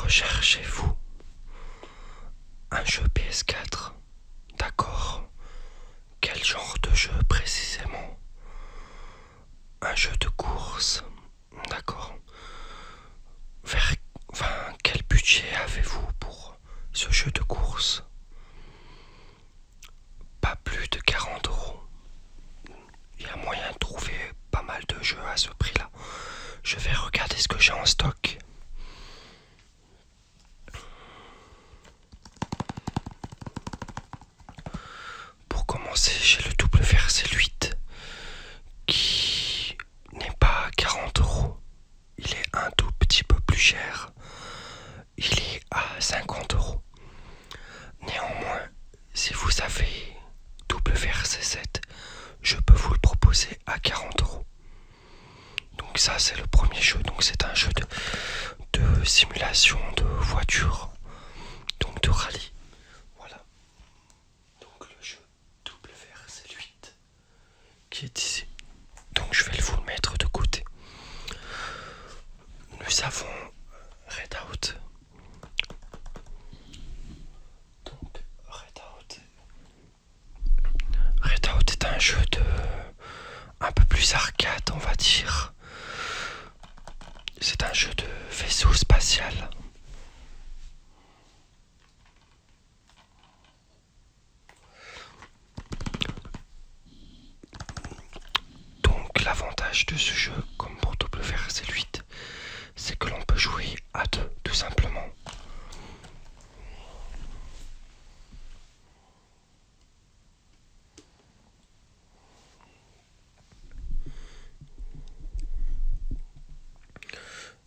Recherchez-vous un jeu PS4? D'accord. Quel genre de jeu précisément? Un jeu de course? D'accord. Vers quel budget avez-vous pour ce jeu de course? Pas plus de 40 €. Il y a moyen de trouver pas mal de jeux à ce prix-là. Je vais regarder ce que j'ai en stock. Pour commencer, j'ai le WRC8 qui n'est pas à 40 €. Il est un tout petit peu plus cher. Il est à 50 €. Néanmoins, si vous avez WRC7, je peux vous le proposer à 40 €. Donc ça, c'est le premier jeu. Donc c'est un jeu de simulation de voiture, donc de rallye. Voilà. Donc le jeu WRC8 qui est ici. Donc je vais vous le mettre de côté. Nous avons Redout. Donc Redout est un jeu un peu plus arcade, on va dire. C'est un jeu de vaisseau spatial. Donc l'avantage de ce jeu, comme pour WRC8, c'est que l'on peut jouer à deux, tout simplement.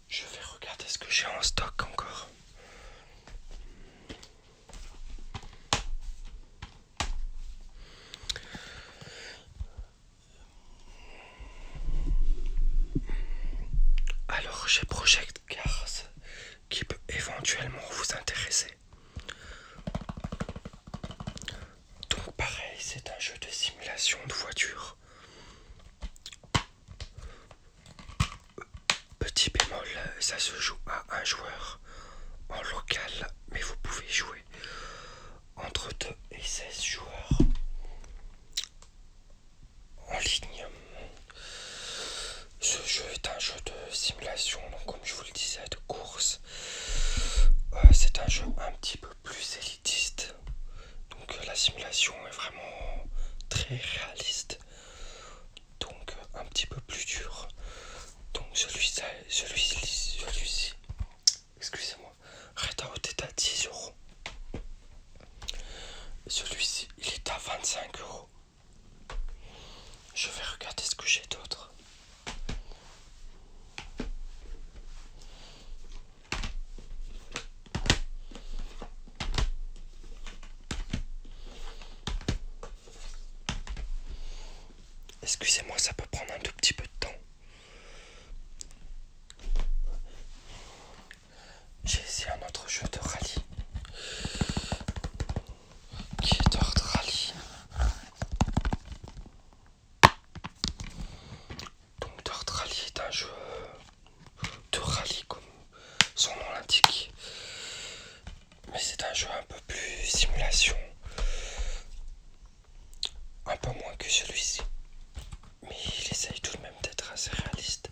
Je vais regarder ce que j'ai en stock encore. Alors j'ai Project Cars qui peut éventuellement vous intéresser. Donc pareil, c'est un jeu de simulation de voiture. Petit bémol, ça se joue à un joueur en local, mais vous pouvez jouer entre 2 et 16 joueurs en ligne. Ce jeu est un jeu de simulation, donc comme je vous le disais, de course. C'est un jeu un petit peu plus élitiste. Donc la simulation est vraiment très réaliste. Donc un petit peu plus dur. Donc celui-ci, excusez-moi, Redout est à 10 €. Celui-ci, il est à 25 €. Je vais regarder ce que j'ai d'autre. Excusez-moi, ça peut prendre un tout petit peu de temps. J'ai ici un autre jeu de rallye qui est Dirt Rally. Donc Dirt Rally est un jeu de rallye comme son nom l'indique, mais c'est un jeu un peu plus simulation, un peu moins que celui-ci, mais il essaye tout de même d'être assez réaliste.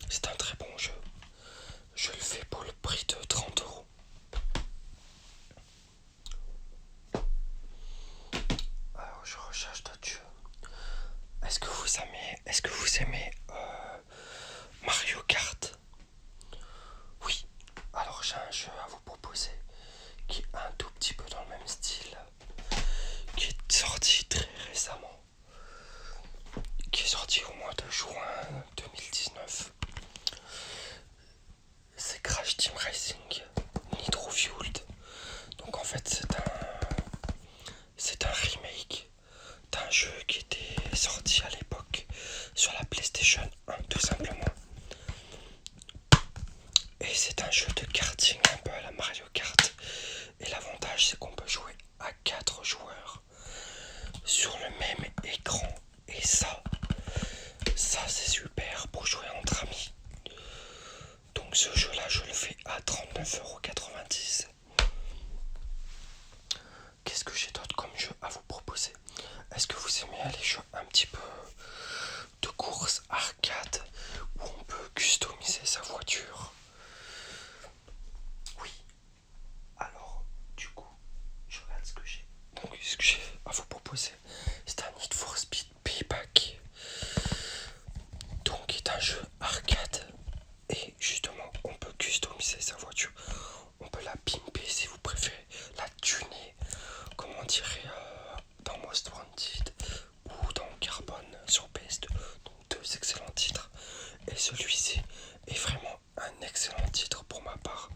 C'est un très bon jeu. Je le fais pour le prix de 30 €. Alors je recherche d'autres jeux. Est-ce que vous aimez Mario Kart? Oui. Alors j'ai un jeu à vous proposer qui est un tout petit peu dans le même style, qui est sorti très récemment, qui est sorti au mois de juin 2019. C'est Crash Team Racing Nitro Fueled. Donc en fait c'est un remake d'un jeu qui était sorti à l'époque sur la PlayStation 1 tout simplement. Et c'est un jeu de karting un peu à la Mario Kart. Et l'avantage c'est qu'on peut jouer à 4 joueurs sur le même écran. Et ça c'est super pour jouer entre amis. Donc ce jeu là je le fais à 39 39,90 €. Qu'est-ce que j'ai d'autre comme jeu à vous proposer? Est-ce que vous aimez les jeux un petit peu de course arcade où on peut customiser sa voiture? Oui. Alors, du coup, je regarde ce que j'ai. Donc, ce que j'ai à vous proposer, c'est un Need for Speed Payback. Donc, qui est un jeu arcade. Et justement, on peut customiser sa voiture. On peut la pimper si vous préférez, la tuner, comme on dirait dans Most Wanted ou dans Carbone sur PS2. Donc, deux excellents titres. Et celui-ci est vraiment un excellent titre pour ma part.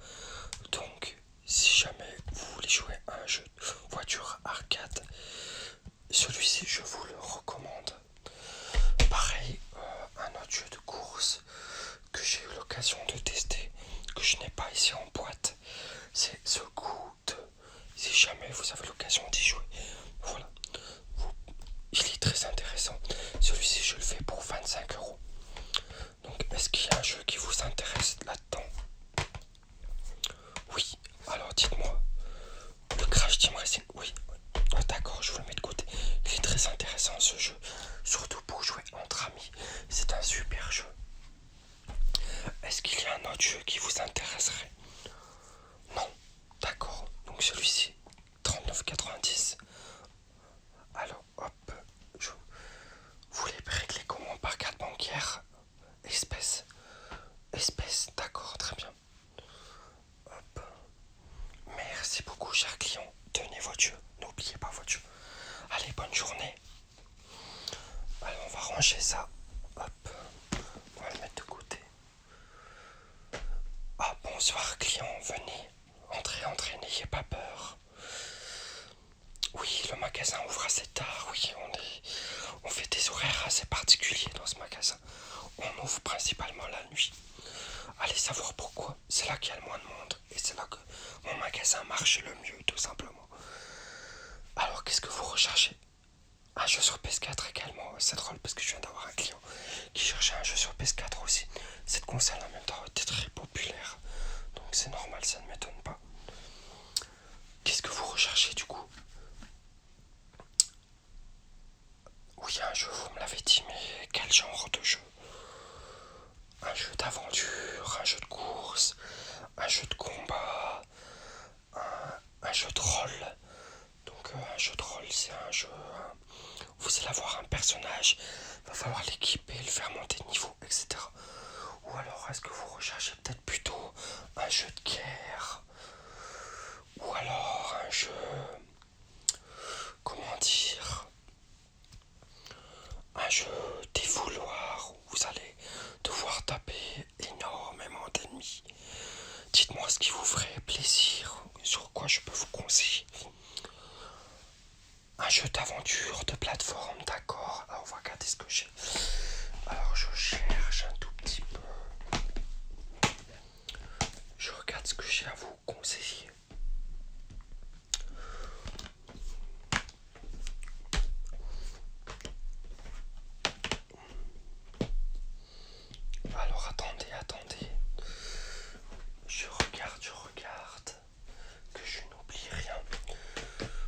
Donc, si jamais vous voulez jouer à un jeu de voiture arcade, celui-ci je vous le recommande. Pareil, un autre jeu de course que j'ai eu l'occasion de tester, que je n'ai pas ici en boîte, c'est The Good. Si jamais vous avez l'occasion d'y jouer, voilà. Il est très intéressant. Celui-ci je le fais pour 25 €. Donc est-ce qu'il y a un jeu qui vous intéresse là-dedans? Oui, alors dites-moi. Le Crash Team Racing, oui. Oh, d'accord, je vous le mets de côté. Il est très intéressant ce jeu, surtout pour jouer entre amis. C'est un super jeu. Est-ce qu'il y a un autre jeu qui vous intéresserait? Non, d'accord. Donc celui-ci, 39,90 €. Alors, hop, vous voulez régler comment? Par carte bancaire? Espèce, d'accord, très bien. Hop. Merci beaucoup, cher client. Tenez votre jeu, n'oubliez pas votre jeu. Allez, bonne journée. Alors, on va ranger ça. Hop, on va le mettre de côté. Ah, bonsoir, client, venez. Entrez, n'ayez pas peur. Oui, le magasin ouvre assez tard. Oui, on fait des horaires assez particuliers dans ce magasin. On ouvre principalement la nuit. Allez savoir pourquoi. C'est là qu'il y a le moins de monde. Et c'est là que mon magasin marche le mieux, tout simplement. Alors, qu'est-ce que vous recherchez? Un jeu sur PS4 également. C'est drôle parce que je viens d'avoir un client qui cherchait un jeu sur PS4 aussi. Cette console en même temps était très populaire. Donc c'est normal, ça ne m'étonne pas. Qu'est-ce que vous recherchez du coup? Oui, un jeu, vous me l'avez dit, mais quel genre de jeu? Un jeu d'aventure, un jeu de course, un jeu de combat, un jeu de rôle. Donc un jeu de rôle, c'est un jeu... vous allez avoir un personnage, il va falloir l'équiper, le faire monter de niveau, etc. Ou alors est-ce que vous recherchez peut-être plutôt un jeu de guerre? Ou alors un jeu... comment dire? Un jeu défouloir où vous allez devoir taper énormément d'ennemis. Dites-moi ce qui vous ferait plaisir, sur quoi je peux vous conseiller. Un jeu d'aventure, de plateforme, d'accord. Alors on va regarder ce que j'ai. Alors je cherche un tout petit peu. Je regarde ce que j'ai à vous conseiller. Alors attendez. Je regarde. Que je n'oublie rien.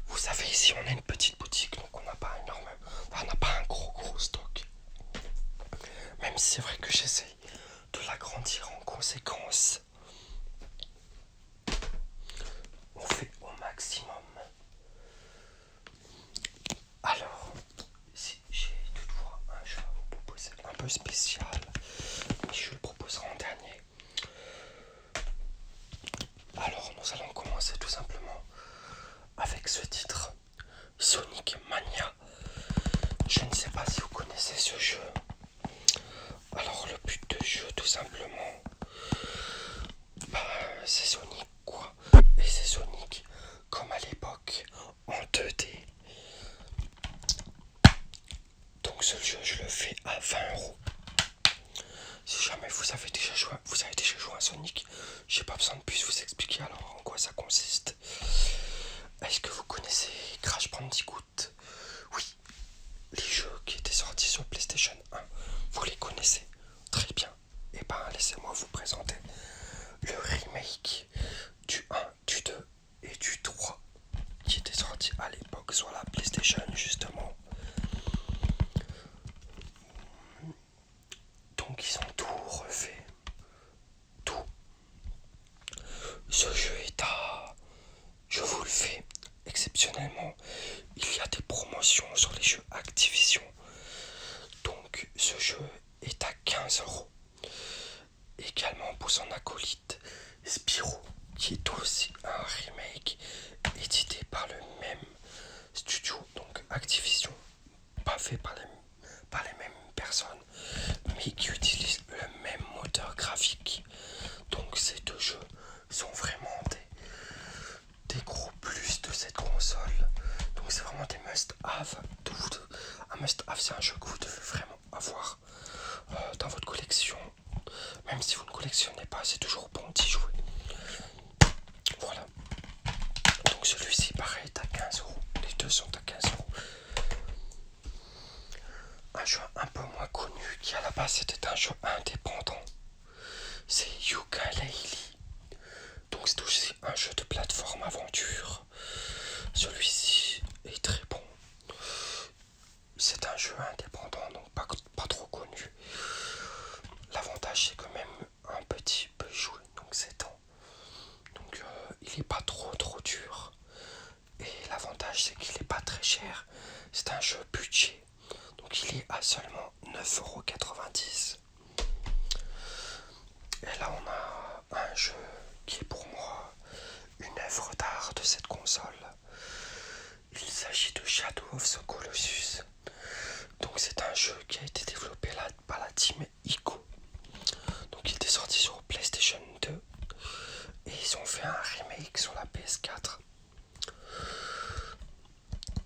Vous savez, ici on a une petite boutique, donc on n'a pas un gros stock. Même si c'est vrai que j'essaye de l'agrandir en conséquence. On fait au maximum. Alors, si j'ai toutefois un jeu à vous proposer un peu spécial, mais je le proposerai en dernier. Alors, nous allons commencer tout simplement avec ce titre, Sonic Mania. Je ne sais pas si vous connaissez ce jeu. Alors, le but de jeu, tout simplement, c'est Sonic, quoi. Et c'est Sonic comme à l'époque, en 2D. Donc ce jeu, je le fais à 20 €. Si jamais vous avez déjà joué à Sonic, j'ai pas besoin de plus vous expliquer alors en quoi ça consiste. Est-ce que vous connaissez Crash Bandicoot? Oui, les jeux qui étaient sortis sur PlayStation 1, vous les connaissez très bien. Et ben laissez-moi vous présenter le remake ce jeu est à... Je vous le fais exceptionnellement. Il y a des promotions sur les jeux Activision. Donc ce jeu est à 15 €. Également pour son acolyte Spyro, qui est aussi un remake édité par le même studio, donc Activision, pas fait par les mêmes personnes, mais qui utilise le même moteur graphique. Donc ces deux jeux sont vraiment des gros plus de cette console. Donc c'est vraiment des must-have. Un must-have, c'est un jeu que vous devez vraiment avoir dans votre collection. Même si vous ne collectionnez pas, c'est toujours bon d'y jouer. Voilà. Donc celui-ci, pareil, est à 15 €. Les deux sont à 15 €. Un jeu un peu moins connu, qui à la base c'était un jeu indépendant, c'est Yooka-Laylee. Donc c'est aussi un jeu de plateforme aventure. Celui-ci est très bon. C'est un jeu indépendant, donc pas trop connu. L'avantage c'est quand même un petit peu joué, donc c'est temps. Donc il est pas trop dur. Et l'avantage c'est qu'il est pas très cher. C'est un jeu budget. Donc il est à seulement 9,90 €. Et là on a un jeu qui est pour moi une œuvre d'art de cette console. Il s'agit de Shadow of the Colossus. Donc c'est un jeu qui a été développé par la team Ico. Donc il était sorti sur PlayStation 2 et ils ont fait un remake sur la PS4.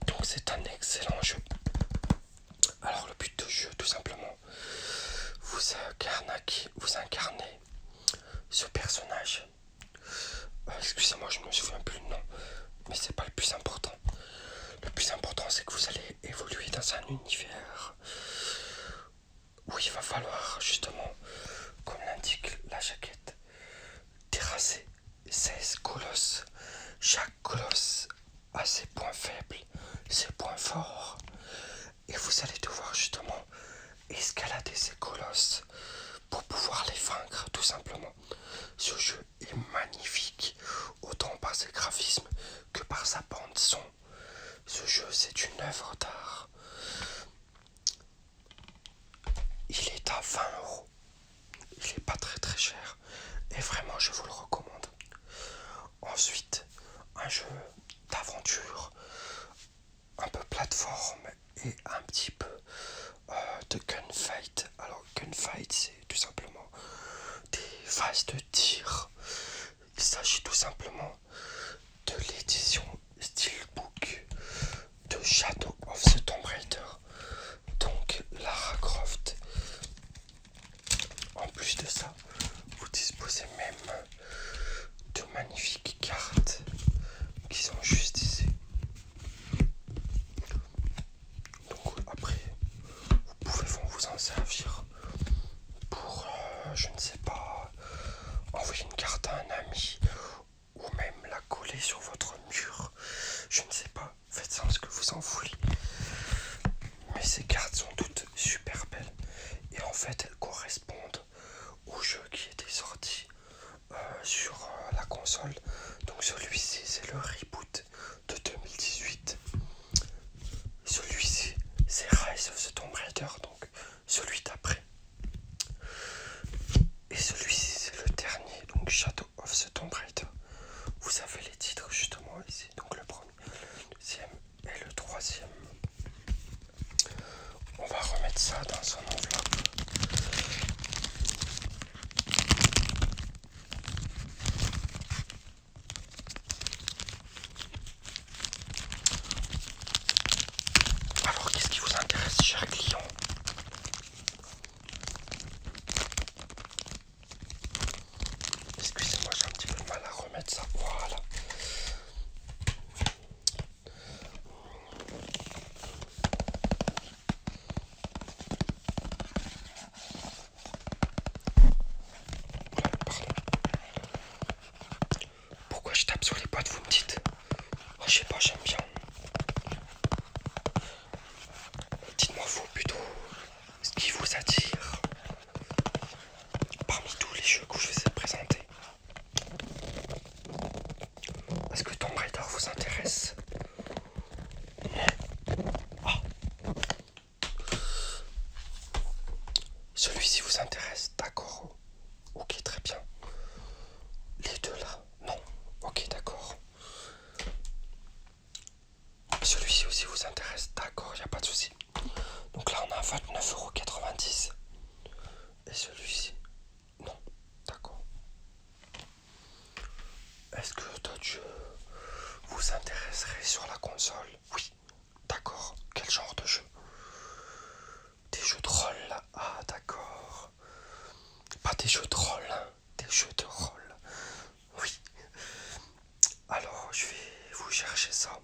Donc c'est un excellent jeu. Alors le but du jeu, tout simplement, vous incarnez ce personnage. Excusez-moi, je ne me souviens plus le nom, mais c'est pas le plus important. Le plus important, c'est que vous allez évoluer dans un univers où il va falloir justement, comme l'indique la jaquette, terrasser 16 colosses. Chaque colosse a ses points faibles, ses points forts, et vous allez devoir justement escalader ces colosses pour pouvoir les vaincre, tout simplement. Ce jeu est magnifique, autant par ses graphismes que par sa bande son. Ce jeu, c'est une œuvre d'art. Il est à 20 €. Il n'est pas très cher. Et vraiment, je vous le recommande. Ensuite, un jeu d'aventure, un peu plateforme et un petit peu de gunfight. Alors, gunfight, c'est tout simplement des phases de tir. Il s'agit tout simplement de l'édition Steelbook de Shadow of the Tomb Raider. Donc Lara Croft. En plus de ça, vous disposez même de magnifiques cartes qui sont juste ici. Donc après, vous pouvez vous en servir pour, je ne sais pas, envoyer une carte à un ami ou même la coller sur votre mur. Je ne sais pas, faites-en ce que vous en voulez. Mais ces cartes sont toutes super belles et en fait elles correspondent au jeu qui était sorti sur la console. Donc celui-ci c'est le reboot de 2018. Celui-ci c'est Rise of the Tomb Raider, donc celui d'après. Et celui-ci c'est le dernier, donc Shadow of the Tomb Raider. Vous avez les titres justement ici, donc le premier, le deuxième et le troisième. On va remettre ça dans son enveloppe. Alors, qu'est-ce qui vous intéresse, cher client? Excusez-moi, j'ai un petit peu de mal à remettre ça. Voilà. Pourquoi je tape sur les boîtes, vous me dites? Oh, je sais pas, j'aime bien. Dites-moi vous plutôt ce qui vous attire parmi tous les jeux que je vous ai présentés. console. Oui, d'accord. Quel genre de jeu? Des jeux de rôle. Ah, d'accord. Pas des jeux de rôle, hein, des jeux de rôle. Oui. Alors, je vais vous chercher ça.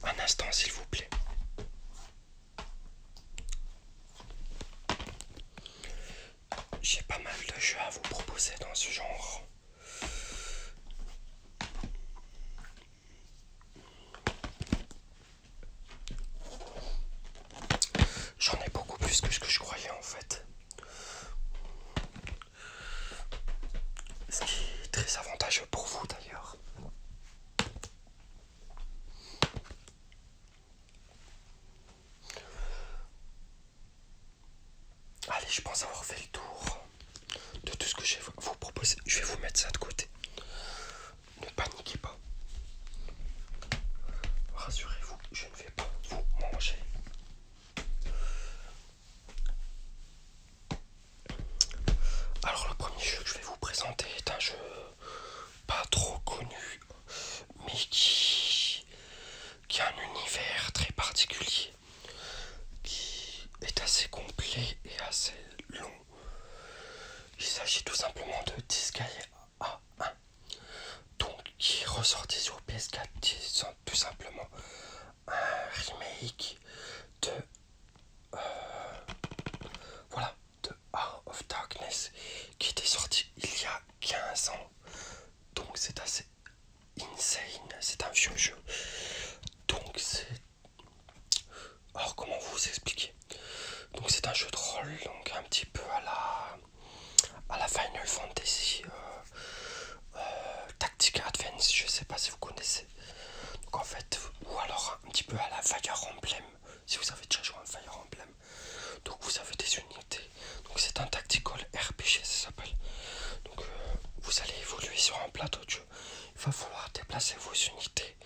Un instant, s'il vous plaît. J'ai pas mal de jeux à vous proposer dans ce genre. J'en ai beaucoup plus que ce que je croyais en fait. Ce qui est très avantageux pour vous d'ailleurs. Allez, je pense avoir fait le tour de tout ce que je vais vous proposer. Je vais vous mettre ça de côté. Ne paniquez pas. Rassurez-vous, je ne vais pas vous manger. Alors le premier jeu que je vais vous présenter est un jeu pas trop connu, mais qui a un univers très particulier, qui est assez complet et assez long. Il s'agit tout simplement de Disgaea 1, donc qui est ressorti sur PS4, qui est tout simplement un remake de voilà, de Heart of Darkness, qui était sorti il y a 15 ans. Donc c'est assez insane, c'est un vieux jeu. Donc c'est... Alors comment vous expliquer? Donc c'est un jeu de rôle, donc un petit peu à la Final Fantasy Tactics Advance, je sais pas si vous connaissez. Donc en fait, ou alors un petit peu à la Fire Emblem, si vous avez déjà joué à Fire Emblem. Donc vous avez des unités. Donc c'est un tactical RPG, ça s'appelle. Donc vous allez évoluer sur un plateau de jeu. Il va falloir déplacer vos unités.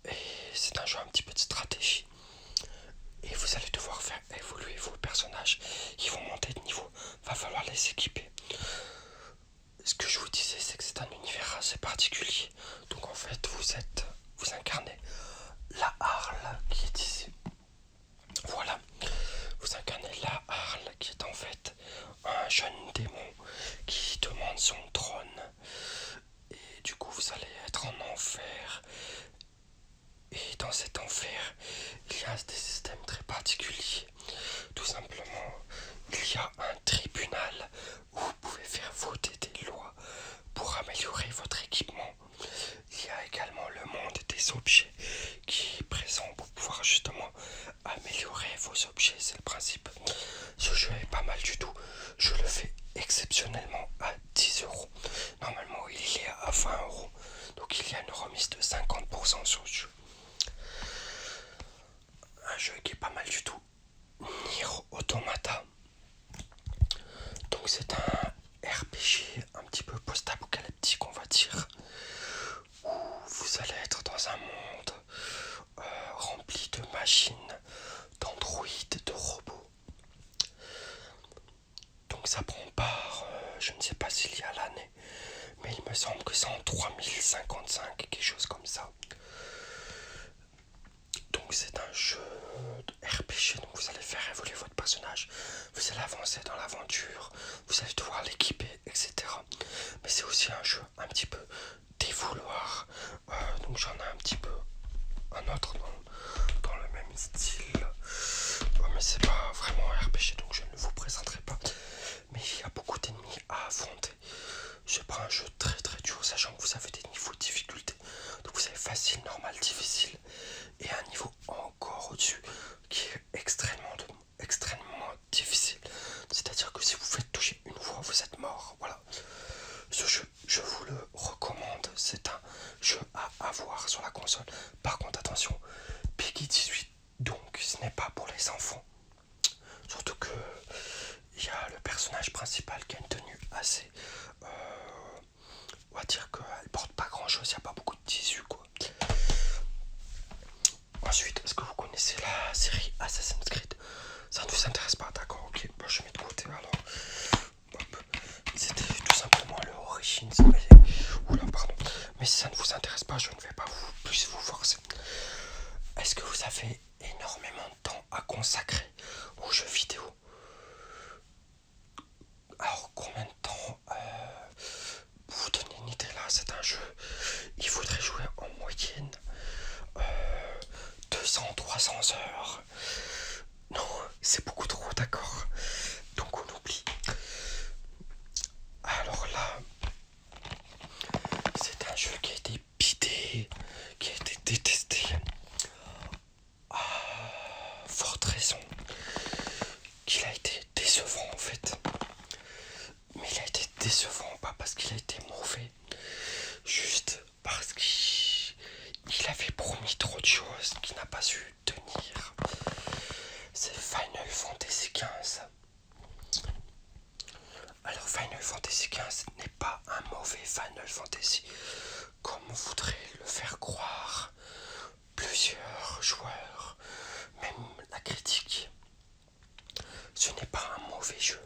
Et c'est un jeu un petit peu de stratégie. Et vous allez devoir faire évoluer vos personnages. Ils vont monter de niveau. Va falloir les équiper. Ce que je vous disais, c'est que c'est un univers assez particulier. Donc en fait, vous incarnez la Arle qui est ici. Voilà. Vous incarnez la Arle qui est en fait un jeune démon qui demande son trône. Et du coup, vous allez être en enfer. Et dans cet enfer, il y a des systèmes très particuliers. Tout simplement, il y a un tribunal où vous pouvez faire voter des lois pour améliorer votre équipement. Il y a également le monde des objets qui est présent pour pouvoir justement améliorer vos objets, c'est le principe. Ce jeu est pas mal du tout. Je le fais exceptionnellement à 10€. Normalement, il est à 20€. Donc il y a une remise de 50% sur le jeu. Un jeu qui est pas mal du tout. Nier Automata. Donc c'est un RPG un petit peu post-apocalyptique, on va dire, où vous allez être dans un monde rempli de machines, d'androïdes, de robots. Donc ça prend part, je ne sais pas s'il y a l'année, mais il me semble que c'est en 3055, quelque chose comme ça. Donc c'est un jeu de RPG, donc vous allez faire évoluer votre personnage, vous allez avancer dans l'aventure, vous allez devoir l'équiper, etc. Mais c'est aussi un jeu un petit peu dévouloir, donc j'en ai un petit peu un autre dans le même style, mais c'est pas vraiment un RPG, donc je ne vous présenterai pas. Mais il y a beaucoup d'ennemis à affronter. C'est pas un jeu très très dur, sachant que vous avez des niveaux de difficulté. Donc vous avez facile, normal, difficile, et un niveau encore au-dessus qui est extrêmement difficile. C'est-à-dire que si vous faites toucher une fois, vous êtes mort. Voilà. Ce jeu, je vous le recommande. C'est un jeu à avoir sur la console. Par contre, attention, Peggy 18, donc ce n'est pas pour les enfants. Surtout que il y a le personnage principal qui a une tenue assez... on va dire qu'elle porte pas grand chose, il n'y a pas beaucoup de tissu quoi. la série Assassin's Creed, ça ne vous intéresse pas, d'accord, ok, bah, je mets de côté alors. Hop. C'était tout simplement l'origine. Oula, pardon. Mais si ça ne vous intéresse pas, je ne vais pas plus vous forcer. Est-ce que vous avez énormément de temps à consacrer aux jeux vidéo? Alors, combien de temps pour vous donner une idée là, c'est un jeu. Il faudrait jouer en moyenne 200-300 heures. Non, c'est beaucoup trop, d'accord. Donc on oublie. Alors là, c'est un jeu qui a été bidé, qui a été détesté. Forte raison qu'il a été décevant en fait. Mais il a été décevant pas parce qu'il a été mauvais, juste parce qu'il avait promis trop de choses qu'il n'a pas su tenir. C'est Final Fantasy XV. Alors Final Fantasy XV n'est pas un mauvais Final Fantasy, comme voudraient le faire croire plusieurs joueurs, même la critique. Ce n'est pas un mauvais jeu,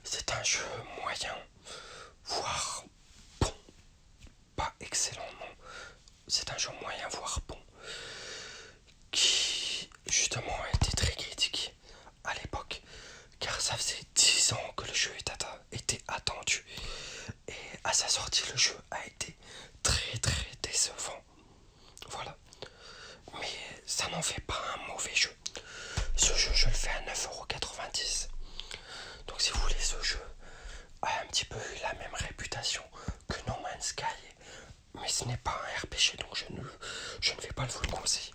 c'est un jeu moyen, voire bon, pas excellent non, c'est un jeu moyen voire bon, qui justement a été très critiqué à l'époque, car ça faisait 10 ans que le jeu était attendu, et à sa sortie le jeu a été très très décevant. Voilà. Mais ça n'en fait pas un mauvais jeu. Ce jeu, je le fais à 9,90 €. Donc si vous voulez, ce jeu a un petit peu eu la même réputation que No Man's Sky. Mais ce n'est pas un RPG, donc je ne vais pas vous le conseiller.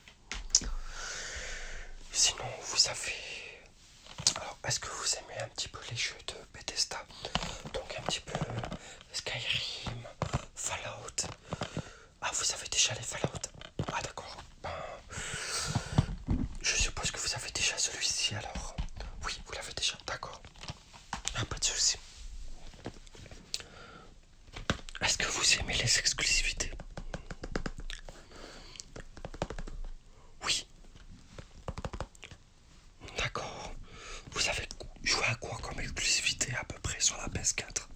Sinon, vous savez... Alors, est-ce que vous aimez un petit peu les jeux de Bethesda? Donc un petit peu Skyrim, Fallout. Ah, vous avez déjà les Fallout? Ah d'accord. Je suppose que vous avez déjà celui-ci alors. Oui, vous l'avez déjà, d'accord. Ah, pas de souci. Est-ce que vous aimez les exclusivités? Oui. D'accord. Vous avez joué à quoi comme exclusivité à peu près sur la PS4?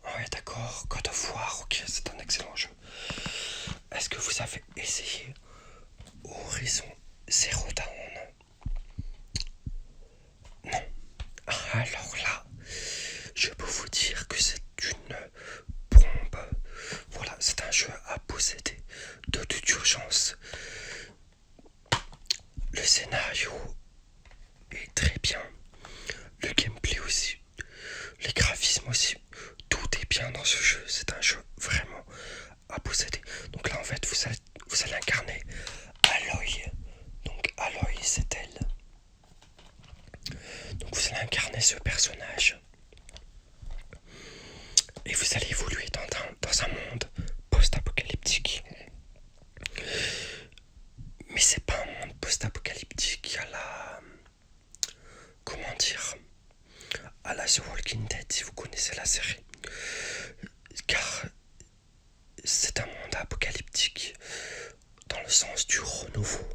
Ouais, d'accord. God of War, ok, c'est un excellent jeu. Est-ce que vous avez essayé Horizon Zero Dawn? Non. Alors là, je peux vous dire que c'est une bombe. Voilà, c'est un jeu à posséder de toute urgence. Le scénario est très bien, le gameplay aussi, les graphismes aussi, tout est bien dans ce jeu. C'est un jeu vraiment à posséder. Donc là en fait vous allez incarner Aloy. Donc Aloy c'est elle. Donc vous allez incarner ce personnage et vous allez évoluer dans un monde post-apocalyptique. Mais c'est pas un monde post-apocalyptique à la... Comment dire, à la The Walking Dead, si vous connaissez la série. Car c'est un monde apocalyptique dans le sens du renouveau.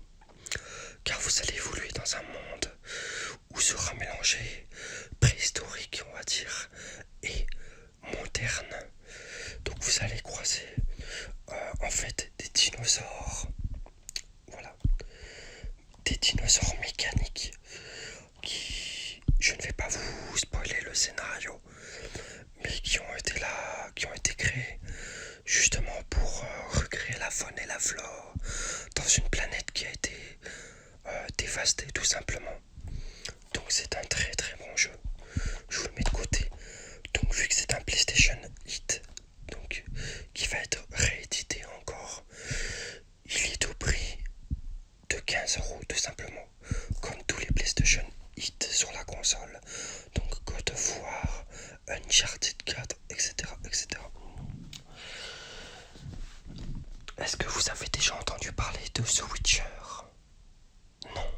Car vous allez évoluer dans un monde où sera mélangé préhistorique, on va dire, et moderne. Donc vous allez croiser en fait des dinosaures. Voilà. Des dinosaures mécaniques qui, je ne vais pas vous spoiler le scénario, mais qui ont été là, qui ont été créés justement pour recréer la faune et la flore dans une planète qui a été dévastée tout simplement. Donc c'est un très très bon jeu. Je vous le mets de côté. Donc vu que c'est un PlayStation Hit, donc qui va être réédité encore, il est au prix de 15 € tout simplement, comme tous les PlayStation Hit sur la console. Donc God of War, Uncharted 4, etc. etc. Est-ce que vous avez déjà entendu parler de The Witcher? Non.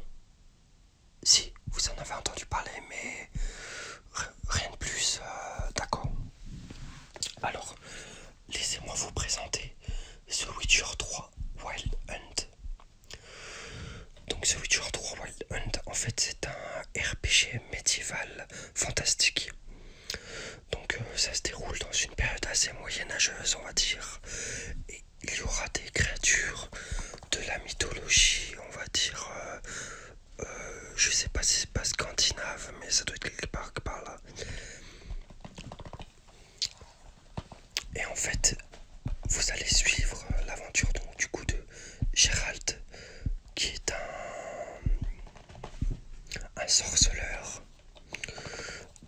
Si, vous en avez entendu parler, mais rien de plus, d'accord. Alors, laissez-moi vous présenter The Witcher 3 Wild Hunt. moyenâgeuse, on va dire. Et il y aura des créatures de la mythologie, on va dire. Je sais pas si c'est pas scandinave, mais ça doit être quelque part par là. Et en fait, vous allez suivre l'aventure donc du coup de Gérald, qui est un sorceleur.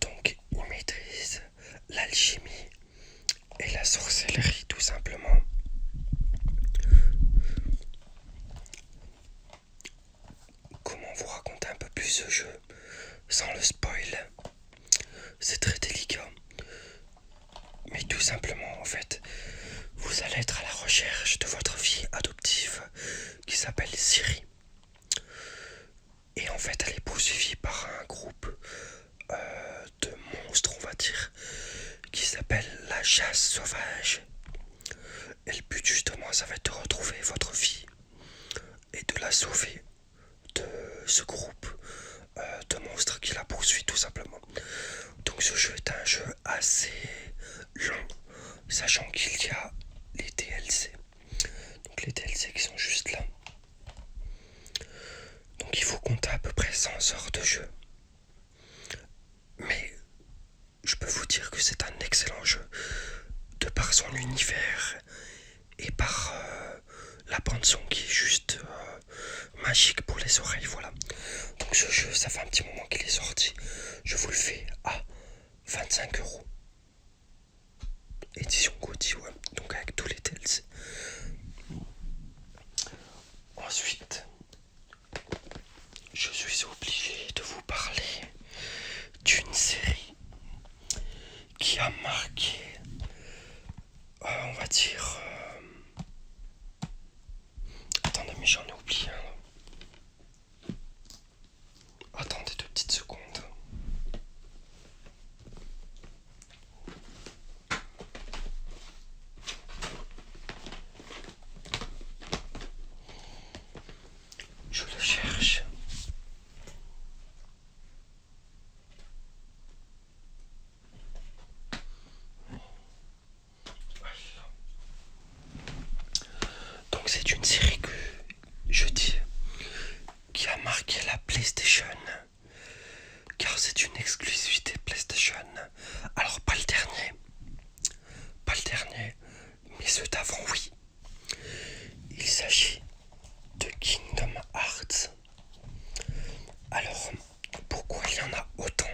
Donc il maîtrise l'alchimie et la sorcellerie tout simplement. Comment vous raconter un peu plus ce jeu sans le spoil? C'est très délicat. Mais tout simplement, en fait, vous allez être à la recherche de votre fille adoptive qui s'appelle Siri. Et en fait, elle est poursuivie par un groupe de monstres, on va dire, qui s'appelle la chasse sauvage. Et le but, justement, ça va être de retrouver votre fille et de la sauver de ce groupe de monstres qui la poursuit, tout simplement. Donc ce jeu est un jeu assez long, sachant qu'il y a les DLC. Donc les DLC qui sont juste là. Donc il faut compter à peu près 100 heures de jeu. Mais je peux vous dire que c'est un excellent jeu, de par son univers et par la bande son qui est juste magique pour les oreilles, voilà. Donc ce jeu, ça fait un petit moment qu'il est sorti. Je vous le fais à 25€. Édition Gaudi, ouais. Donc avec tous les DLC. Ensuite, je suis obligé de vous parler d'une série qui a marqué, on va dire... Attendez, mais j'en ai oublié un. Attendez 2 petites secondes. Je le cherche. Donc c'est une série que je dis qui a marqué la PlayStation, car c'est une exclusivité PlayStation. Alors pas le dernier, mais ceux d'avant oui. Il s'agit de Kingdom Hearts. Alors pourquoi il y en a autant?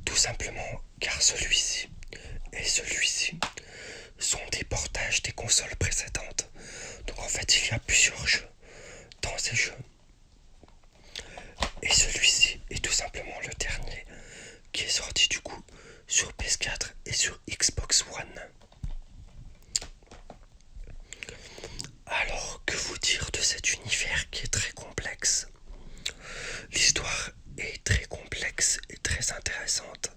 Tout simplement car celui-ci et celui-ci sont des portages des consoles précédentes. Donc en fait il y a plusieurs jeux dans ces jeux. Et celui-ci est tout simplement le dernier qui est sorti du coup sur PS4 et sur Xbox One. Alors que vous dire de cet univers qui est très complexe? L'histoire est très complexe et très intéressante.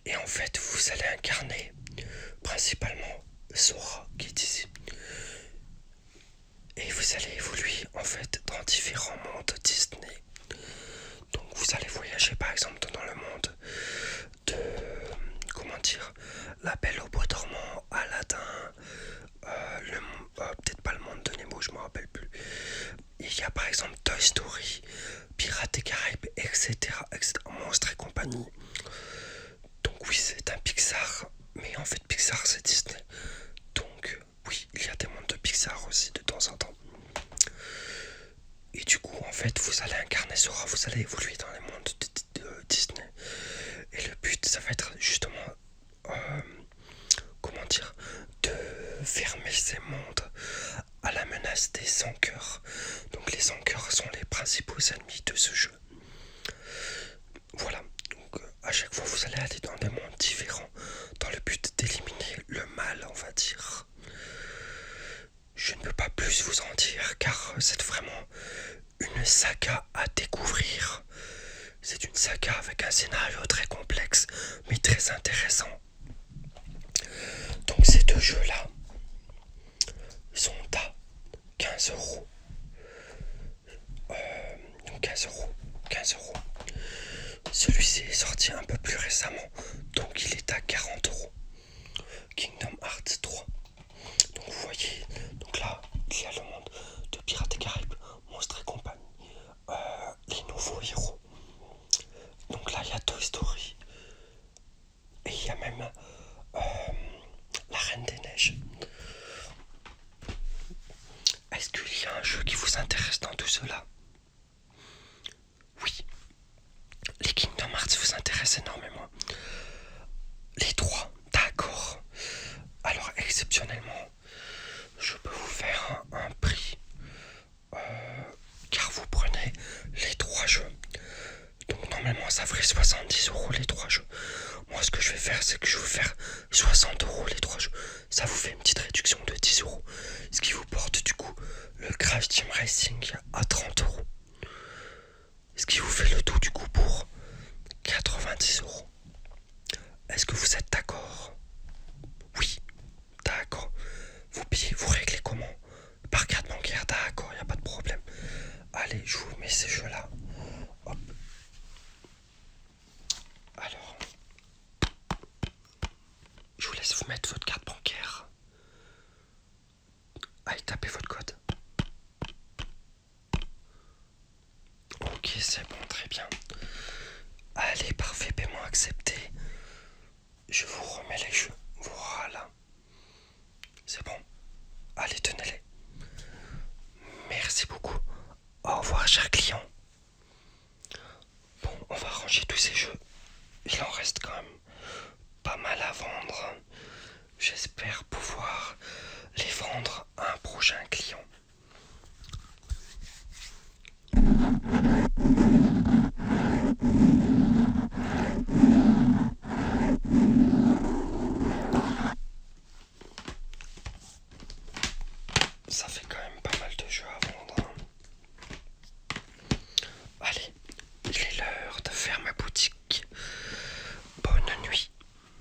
Et en fait vous allez incarner principalement Sora qui est ici. Et vous allez évoluer en fait dans différents mondes Disney. Donc vous allez voyager par exemple dans le monde de, comment dire, La Belle au Bois dormant, Aladdin, peut-être pas le monde de Nemo, je me rappelle plus. Il y a par exemple Toy Story, Pirates des Caraïbes, etc., etc., Monstres et compagnie. Donc oui, c'est un Pixar, mais en fait Pixar c'est Disney. Donc oui, il y a des mondes de Pixar aussi de temps en temps. Et du coup, en fait, vous allez incarner Sora, vous allez évoluer dans les mondes de Disney. Et le but, ça va être justement, comment dire, de fermer ces mondes à la menace des sans-cœurs. Donc les sans-cœurs sont les principaux ennemis de ce jeu. Voilà, donc à chaque fois, vous allez aller dans des mondes différents dans le but d'éliminer le mal, on va dire. Je ne peux pas plus vous en dire car c'est vraiment une saga à découvrir. C'est une saga avec un scénario très complexe mais très intéressant. Donc ces deux jeux-là sont à 15€. Donc 15€. Celui-ci est sorti un peu plus récemment, donc il est à 40€. y a même la Reine des Neiges. Est-ce qu'il y a un jeu qui vous intéresse dans tout cela? Oui, les Kingdom Hearts vous intéressent énormément. Les trois, d'accord. Alors exceptionnellement, je peux vous faire un prix car vous prenez les trois jeux. Donc normalement ça ferait 70€ les trois jeux. Moi ce que je vais faire c'est que je vais vous faire 60€ les trois jeux. Ça vous fait une petite réduction de 10€. Ce qui vous porte du coup le Crash Team Racing à 30€. Ce qui vous fait le tout du coup pour 90€. Est-ce que vous êtes d'accord? Oui, d'accord. Vous payez, vous réglez comment? Par carte bancaire, d'accord, y a pas de problème. Allez, je vous mets ces jeux-là. Hop. Alors, je vous laisse vous mettre votre carte bancaire. Allez, tapez votre code. Ok, c'est bon, très bien. Allez, parfait, paiement accepté. Je vous remets les jeux. Voilà. C'est bon. Allez, tenez-les. Merci beaucoup. Au revoir, cher client. Bon, on va ranger tous ces jeux. Il en reste quand même pas mal à vendre. J'espère pouvoir les vendre à un prochain client.